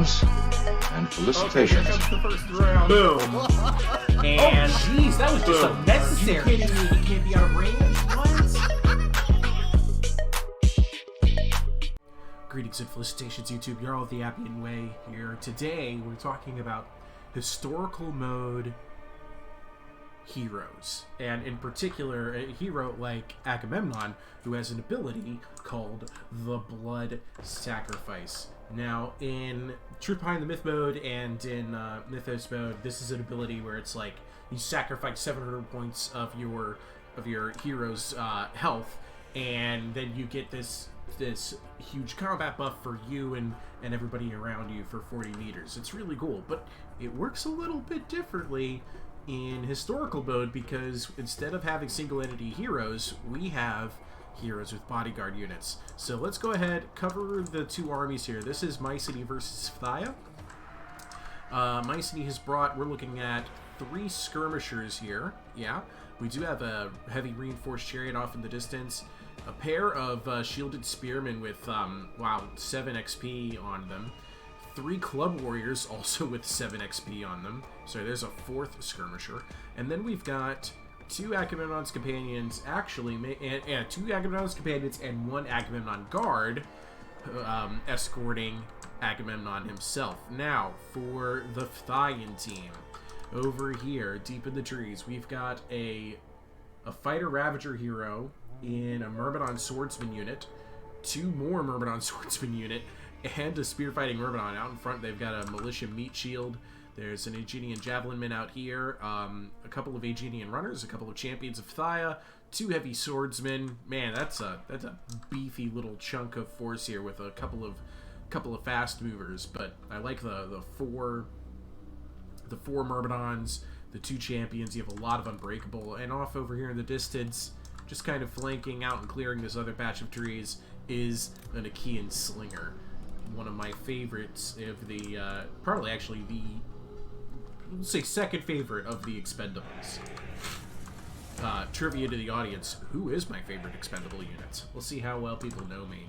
Greetings and felicitations. Okay, here comes the first round. Boom. And Jeez, that was just boom. unnecessary. You kidding me? You can't be out of range? What? Greetings and felicitations, YouTube. Jarl of the Appian Way here. Today, we're talking about historical mode heroes, and in particular a hero like Agamemnon, who has an ability called the Blood Sacrifice. Now, in Truth Behind the Myth mode and in Mythos mode, this is an ability where it's like you sacrifice 700 points of your hero's health, and then you get this huge combat buff for you and everybody around you for 40 meters. It's really cool, but it works a little bit differently in historical mode, because instead of having single entity heroes, we have heroes with bodyguard units. So let's go ahead, cover the two armies here. This is Mycenae versus Phthia. Mycenae has brought, we're looking at 3 skirmishers here. Yeah, we do have a heavy reinforced chariot off in the distance, a pair of shielded spearmen with, 7 XP on them. 3 club warriors also with 7 XP on them. So there's a 4th skirmisher. And then we've got 2 Agamemnon's companions, actually, and 2 Agamemnon's companions and 1 Agamemnon guard escorting Agamemnon himself. Now, for the Phthian team, over here, deep in the trees, we've got a fighter Ravager hero in a Myrmidon swordsman unit, 2 more Myrmidon swordsman unit, and a spear-fighting Myrmidon. Out in front, they've got a militia meat shield. There's an Aeginian javelinman out here, a couple of Aeginian runners, a couple of champions of Phthia, 2 heavy swordsmen. Man, that's a beefy little chunk of force here with a couple of fast movers. But I like the four Myrmidons, the 2 champions. You have a lot of unbreakable, and off over here in the distance, just kind of flanking out and clearing this other patch of trees, is an Achaean slinger. One of my favorites of the, probably actually the, let's say, second favorite of the Expendables. Trivia to the audience, who is my favorite expendable unit? We'll see how well people know me.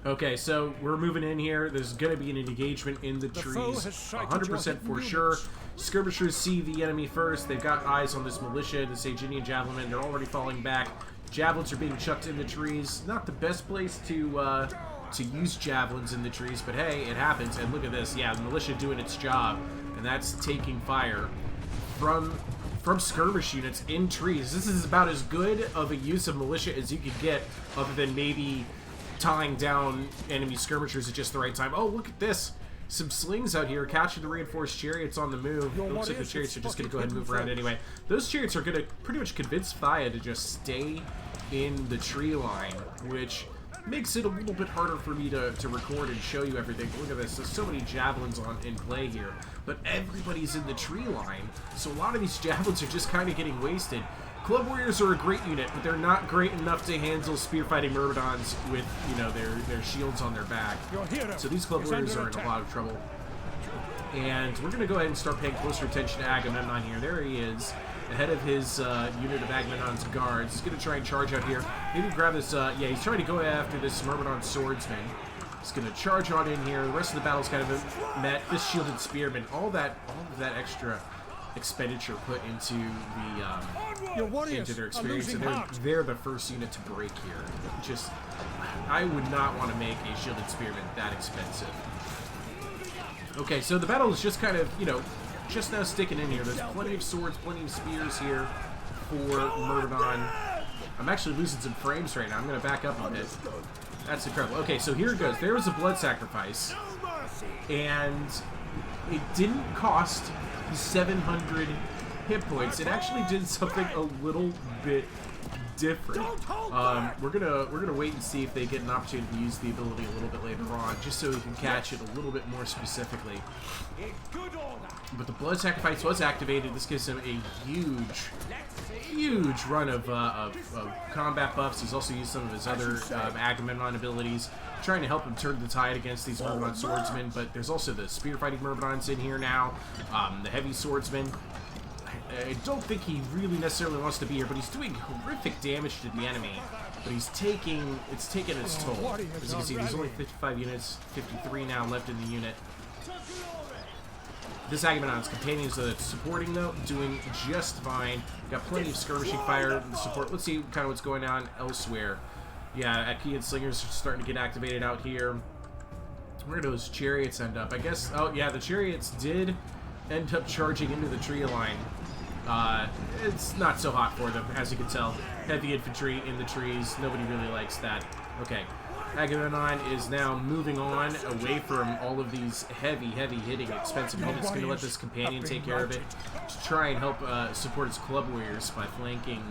Okay, so we're moving in here. There's going to be an engagement in the trees, 100% for sure. Skirmishers see the enemy first. They've got eyes on this militia, this Aeginian javelin. They're already falling back. Javelins are being chucked in the trees. Not the best place to use javelins in the trees, but hey, it happens. And look at this. Yeah, the militia doing its job, and that's taking fire from skirmish units in trees. This is about as good of a use of militia as you could get, other than maybe tying down enemy skirmishers at just the right time. Oh, look at this. Some slings out here, catching the reinforced chariots on the move. It looks like the chariots are just going to go ahead and move around anyway. Those chariots are going to pretty much convince Phthia to just stay in the tree line, which makes it a little bit harder for me to record and show you everything. Look at this. There's so many javelins in play here, but everybody's in the tree line, so a lot of these javelins are just kind of getting wasted. Club warriors are a great unit, but they're not great enough to handle spear-fighting Myrmidons with, their shields on their back. So these club warriors are in a lot of trouble. And we're going to go ahead and start paying closer attention to Agamemnon here. There he is, ahead of his unit of Agamemnon's guards. He's going to try and charge out here. Maybe grab this, he's trying to go after this Myrmidon swordsman. He's going to charge on in here. The rest of the battle's kind of met. This shielded spearman, all of that extra expenditure put into their experience, and they're the first unit to break here. I would not want to make a shielded spearman that expensive. Okay, so the battle is just kind of, just now sticking in here. There's plenty of swords, plenty of spears here for Myrmidon. I'm actually losing some frames right now. I'm going to back up a bit. That's incredible. Okay, so here it goes. There was a blood sacrifice, and it didn't cost 700 hit points. It actually did something a little bit different. We're gonna wait and see if they get an opportunity to use the ability a little bit later on, just so we can catch it a little bit more specifically. But the blood sacrifice was activated. This gives him a huge run of combat buffs. He's also used some of his other Agamemnon abilities, trying to help him turn the tide against these Myrmidon swordsmen. But there's also the spear-fighting Myrmidons in here now, the heavy swordsman. I don't think he really necessarily wants to be here, but he's doing horrific damage to the enemy. but it's taking its toll. As you can see, there's only 55 units, 53 now left in the unit. This Agamemnon's companions that it's supporting, though, doing just fine. Got plenty of skirmishing fire in the support. Let's see kind of what's going on elsewhere. Yeah, Appian slingers are starting to get activated out here. Where do those chariots end up? I guess, oh yeah, the chariots did end up charging into the tree line. It's not so hot for them, as you can tell. Heavy infantry in the trees. Nobody really likes that. Okay. Agamemnon is now moving on away from all of these heavy hitting expensive units. Going to let this companion take care of it to try and help support its club warriors by flanking,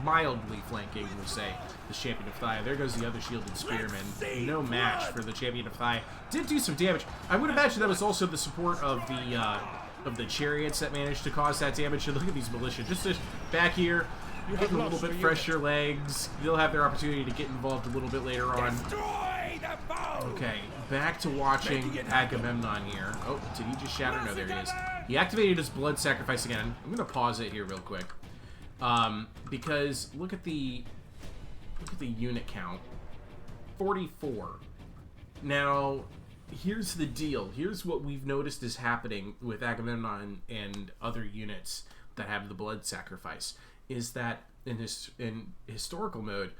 mildly flanking, we'll say, the Champion of Thia. There goes the other shielded spearman. No match for the Champion of Thia. Did do some damage. I would imagine that was also the support of the chariots that managed to cause that damage. And look at these militia. Just back here. You're getting a little bit fresher legs. They'll have their opportunity to get involved a little bit later on. Okay, back to watching Agamemnon here. Oh, did he just shatter? No, there he is. He activated his blood sacrifice again. I'm gonna pause it here real quick, because look at the unit count. 44. Now, here's the deal. Here's what we've noticed is happening with Agamemnon and other units that have the blood sacrifice. Is that in historical mode,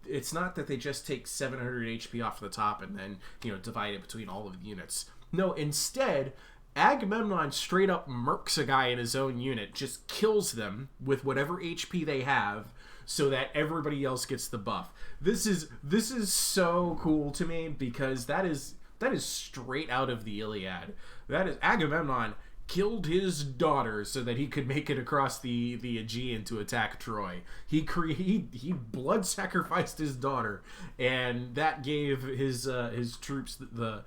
it's not that they just take 700 HP off the top and then, you know, divide it between all of the units. No, instead, Agamemnon straight up murks a guy in his own unit, just kills them with whatever HP they have, so that everybody else gets the buff. This is so cool to me, because that is straight out of the Iliad. That is Agamemnon killed his daughter so that he could make it across the Aegean to attack Troy. He blood sacrificed his daughter, and that gave his troops the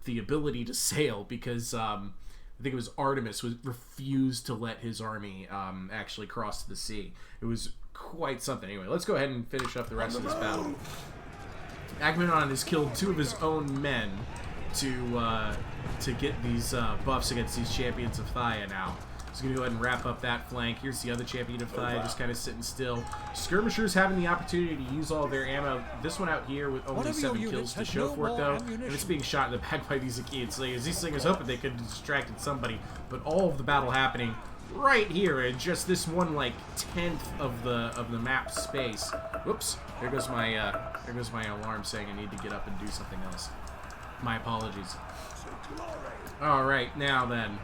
ability to sail, because I think it was Artemis refused to let his army actually cross the sea. It was quite something. Anyway, let's go ahead and finish up the rest of this battle. Agamemnon has killed 2 of his own men to get these buffs against these champions of Thia now. He's going to go ahead and wrap up that flank. Here's the other champion of Thia just kind of sitting still. Skirmishers having the opportunity to use all their ammo. This one out here with only 7 kills to show for it, though. And it's being shot in the back by these Achaean slingers. These slingers hoping they could have distracted somebody, but all of the battle happening right here in just this one, like, 10th of the map space. Whoops. There goes my alarm saying I need to get up and do something else. My apologies. Alright, now then.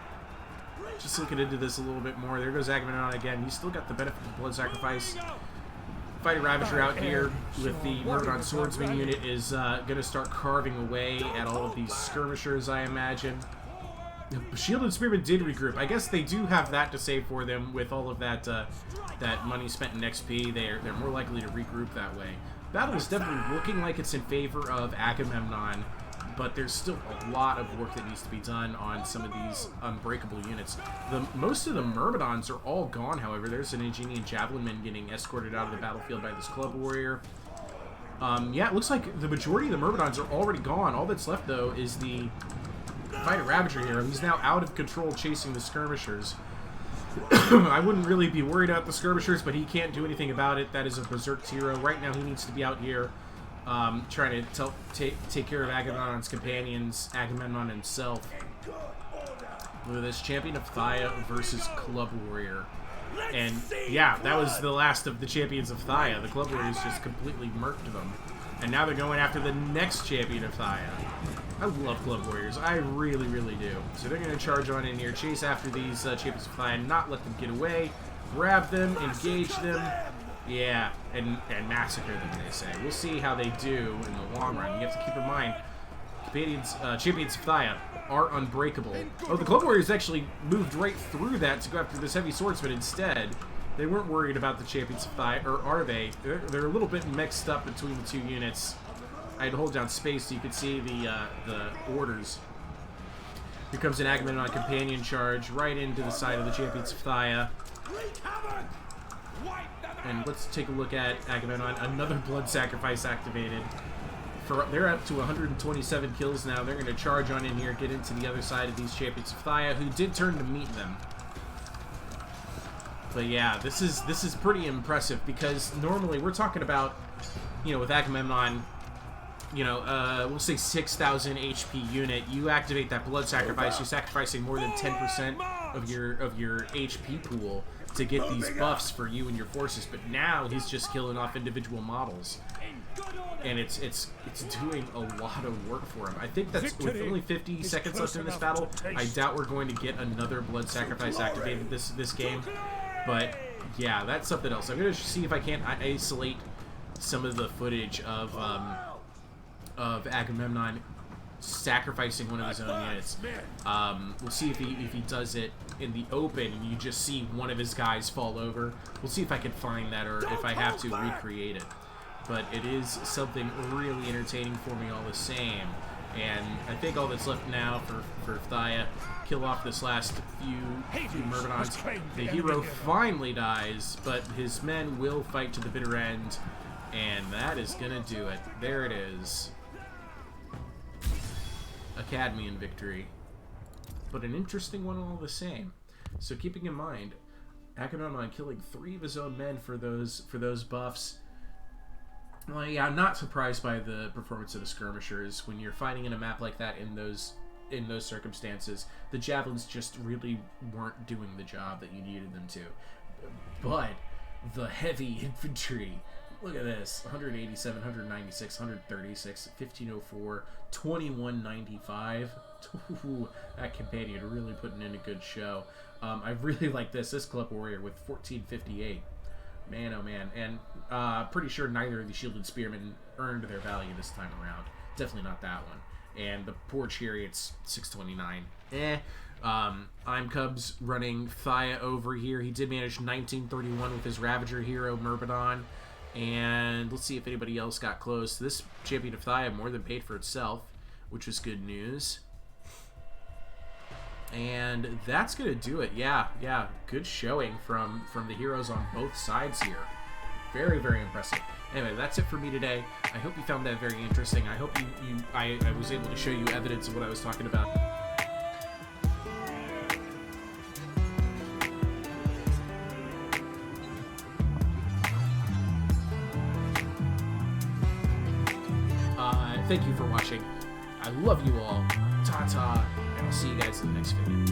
Just looking into this a little bit more. There goes Agamemnon again. He's still got the benefit of blood sacrifice. Fighting Ravager out here with the Myrmidon Swordsman unit is going to start carving away at all of these skirmishers, I imagine. Shielded Spearmen did regroup. I guess they do have that to say for them with all of that that money spent in XP. They're more likely to regroup that way. Battle is definitely looking like it's in favor of Agamemnon, but there's still a lot of work that needs to be done on some of these unbreakable units. Most of the Myrmidons are all gone, however. There's an Aeginian Javelinman getting escorted out of the battlefield by this club warrior. Yeah, it looks like the majority of the Myrmidons are already gone. All that's left, though, is the Fighter Ravager here. He's now out of control chasing the skirmishers. I wouldn't really be worried about the skirmishers, but he can't do anything about it. That is a berserk hero. Right now, he needs to be out here trying to take care of Agamemnon's companions, Agamemnon himself. Look at this, Champion of Thia versus Club Warrior. And yeah, that was the last of the Champions of Thia. The Club Warriors just completely murked them. And now they're going after the next Champion of Thia. I love Club Warriors. I really, really do. So they're going to charge on in here, chase after these Champions of Thia, not let them get away, grab them, engage them. Yeah, and massacre them, they say. We'll see how they do in the long run. You have to keep in mind, Champions of Thia are unbreakable. Oh, the Club Warriors actually moved right through that to go after this heavy swordsman instead. They weren't worried about the Champions of Thia, or are they? They're a little bit mixed up between the two units. I had to hold down space so you could see the orders. Here comes an Agamemnon companion charge right into the side of the Champions of Thia. And let's take a look at Agamemnon. Another blood sacrifice activated. They're up to 127 kills now. They're going to charge on in here, get into the other side of these Champions of Thia, who did turn to meet them. But yeah, this is pretty impressive, because normally we're talking about, you know, with Agamemnon, you know, we'll say 6,000 HP unit. You activate that blood sacrifice, you're sacrificing more than 10% of your HP pool to get these buffs for you and your forces. But now he's just killing off individual models, and it's doing a lot of work for him. I think that's with only 50 seconds left in this battle. I doubt we're going to get another blood sacrifice activated this game. But yeah, that's something else. I'm gonna see if I can't isolate some of the footage of Agamemnon sacrificing one of his own units. We'll see if he does it in the open and you just see one of his guys fall over. We'll see if I can find that, or if I have to recreate it. But it is something really entertaining for me all the same. And I think all that's left now for Thaya, kill off this last few Myrmidons. The hero finally dies, but his men will fight to the bitter end, and that is gonna do it. There it is. Academian victory. But an interesting one all the same. So keeping in mind, Agamemnon killing 3 of his own men for those buffs. Well, yeah, I'm not surprised by the performance of the skirmishers. When you're fighting in a map like that in those circumstances, the javelins just really weren't doing the job that you needed them to. But the heavy infantry, look at this: 187, 196, 136, 1504, 2195. Ooh, that companion really putting in a good show. I really like this club warrior with 1458. Man, oh man. And pretty sure neither of the shielded spearmen earned their value this time around. Definitely not that one. And the poor chariot's 629. I'm Cubs running Thaya over here. He did manage 1931 with his Ravager hero, Myrmidon. And let's see if anybody else got close. This champion of Thaya more than paid for itself, which was good news. And that's gonna do it. Yeah, good showing from the heroes on both sides here. Very, very impressive. Anyway, that's it for me today. I hope you found that very interesting. I hope I was able to show you evidence of what I was talking about. Thank you for watching. I love you all. Ta-ta, and I'll see you guys in the next video.